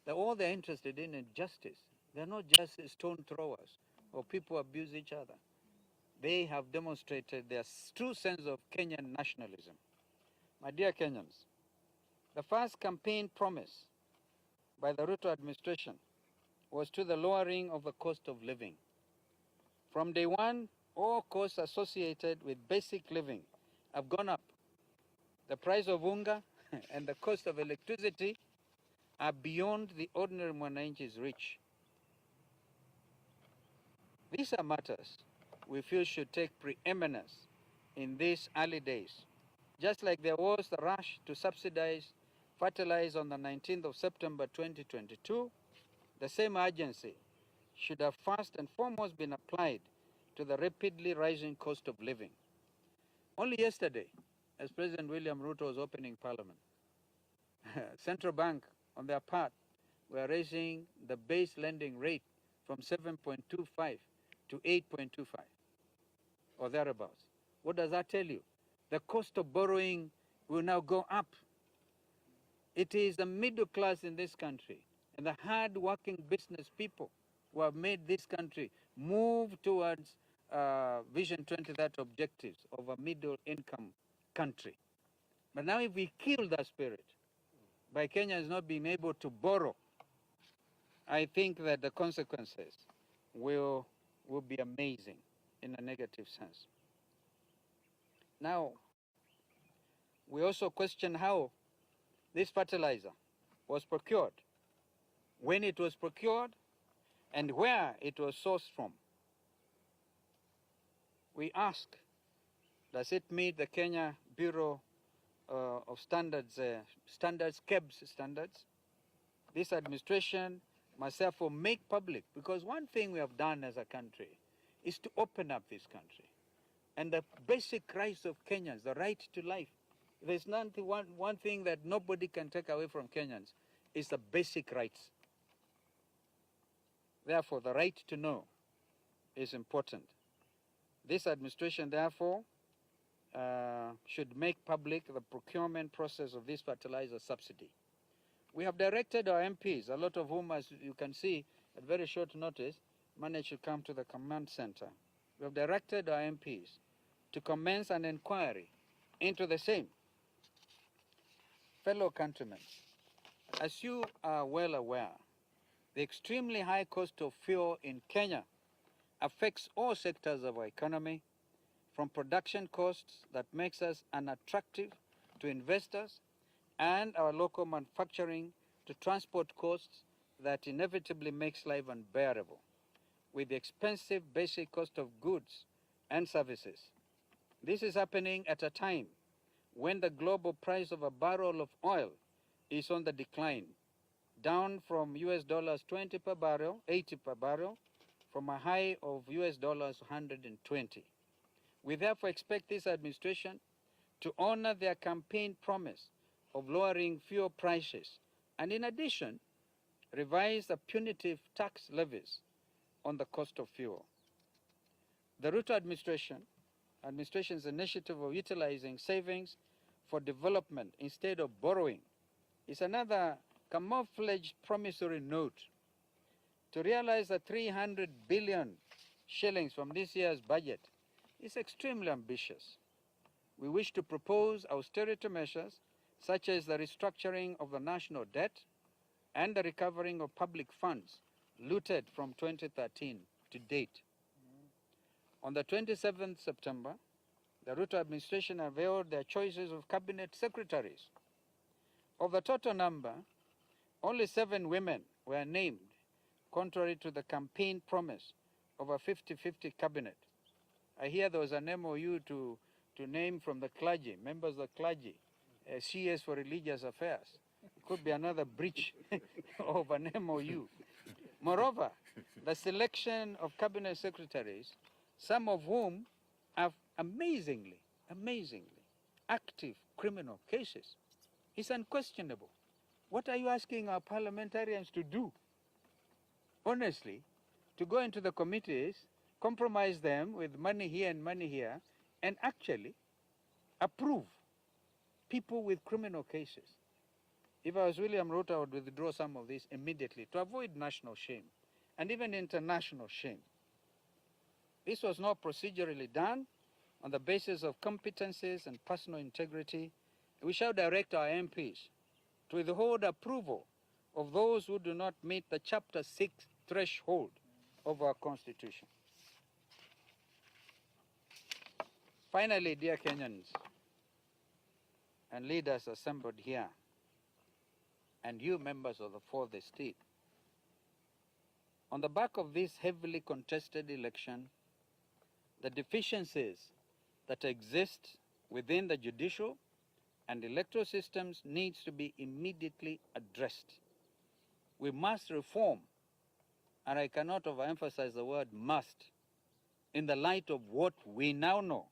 that all they're interested in is justice. They're not just stone throwers or people who abuse each other. They have demonstrated their true sense of Kenyan nationalism. My dear Kenyans, the first campaign promise by the Ruto administration was to the lowering of the cost of living. From day one, all costs associated with basic living have gone up. The price of unga and the cost of electricity are beyond the ordinary mwananchi's reach. These are matters we feel should take preeminence in these early days. Just like there was the rush to subsidize fertilizer on the 19th of September 2022, the same urgency should have first and foremost been applied to the rapidly rising cost of living. Only yesterday, as President William Ruto was opening Parliament, Central Bank, on their part, were raising the base lending rate from 7.25 to 8.25 or thereabouts. What does that tell you? The cost of borrowing will now go up. It is the middle class in this country and the hard-working business people who have made this country move towards Vision 2030 objectives of a middle-income country. But now if we kill that spirit by Kenyans not being able to borrow, I think that the consequences will be amazing in a negative sense. Now, we also question how this fertilizer was procured, when it was procured, and where it was sourced from. We ask, does it meet the Kenya Bureau of Standards, KEBS standards? This administration must therefore make public, because one thing we have done as a country is to open up this country. And the basic rights of Kenyans, the right to life, there's one thing that nobody can take away from Kenyans, is the basic rights. Therefore, the right to know is important. This administration, therefore, should make public the procurement process of this fertilizer subsidy. We have directed our MPs, a lot of whom, as you can see, at very short notice, managed to come to the command center. We have directed our MPs to commence an inquiry into the same. Fellow countrymen, as you are well aware, the extremely high cost of fuel in Kenya affects all sectors of our economy, from production costs that makes us unattractive to investors and our local manufacturing to transport costs that inevitably makes life unbearable, with the expensive basic cost of goods and services. This is happening at a time when the global price of a barrel of oil is on the decline, down from US dollars 20 per barrel, 80 per barrel, from a high of US dollars 120. We therefore expect this administration to honor their campaign promise of lowering fuel prices, and in addition, revise the punitive tax levies on the cost of fuel. The Ruto administration's initiative of utilizing savings for development instead of borrowing is another camouflaged promissory note to realize the 300 billion shillings from this year's budget is extremely ambitious. We wish to propose austerity measures such as the restructuring of the national debt and the recovering of public funds looted from 2013 to date. On the 27th September, the Ruto administration unveiled their choices of cabinet secretaries. Of the total number, only 7 women were named, contrary to the campaign promise of a 50-50 cabinet. I hear there was an MOU to name from the clergy, members of the clergy, CS for religious affairs. It could be another breach of an MOU. Moreover, the selection of cabinet secretaries, some of whom have amazingly active criminal cases, is unquestionable. What are you asking our parliamentarians to do? Honestly, to go into the committees, compromise them with money here and money here, and actually approve people with criminal cases. If I was William Ruto, I would withdraw some of this immediately to avoid national shame and even international shame. This was not procedurally done on the basis of competencies and personal integrity. We shall direct our MPs to withhold approval of those who do not meet the Chapter 6 threshold of our Constitution. Finally, dear Kenyans and leaders assembled here, and you members of the Fourth Estate, on the back of this heavily contested election, the deficiencies that exist within the judicial and electoral systems needs to be immediately addressed. We must reform, and I cannot overemphasize the word must, in the light of what we now know.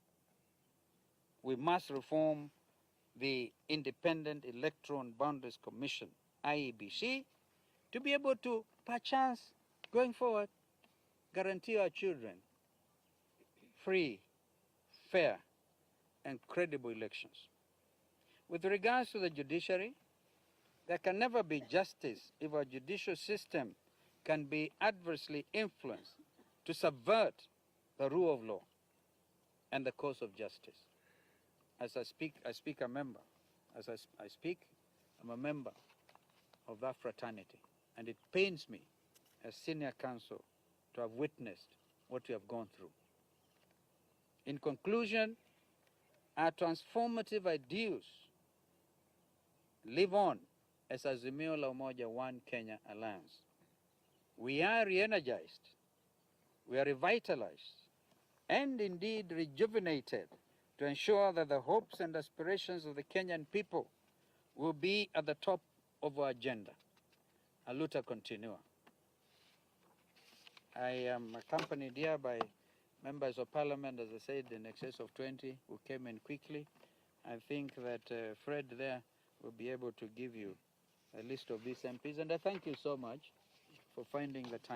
We must reform the Independent Electoral and Boundaries Commission, IEBC, to be able to, perchance, going forward, guarantee our children free, fair, and credible elections. With regards to the judiciary, there can never be justice if our judicial system can be adversely influenced to subvert the rule of law and the course of justice. As I speak a member. As I speak, I'm a member of that fraternity. And it pains me as senior counsel to have witnessed what we have gone through. In conclusion, our transformative ideals live on as Azimio la Umoja One Kenya Alliance. We are re-energized, we are revitalized, and indeed rejuvenated to ensure that the hopes and aspirations of the Kenyan people will be at the top of our agenda. A luta continua. I am accompanied here by members of parliament, as I said, in excess of 20 who came in quickly. I think that Fred there will be able to give you a list of these MPs, and I thank you so much for finding the time.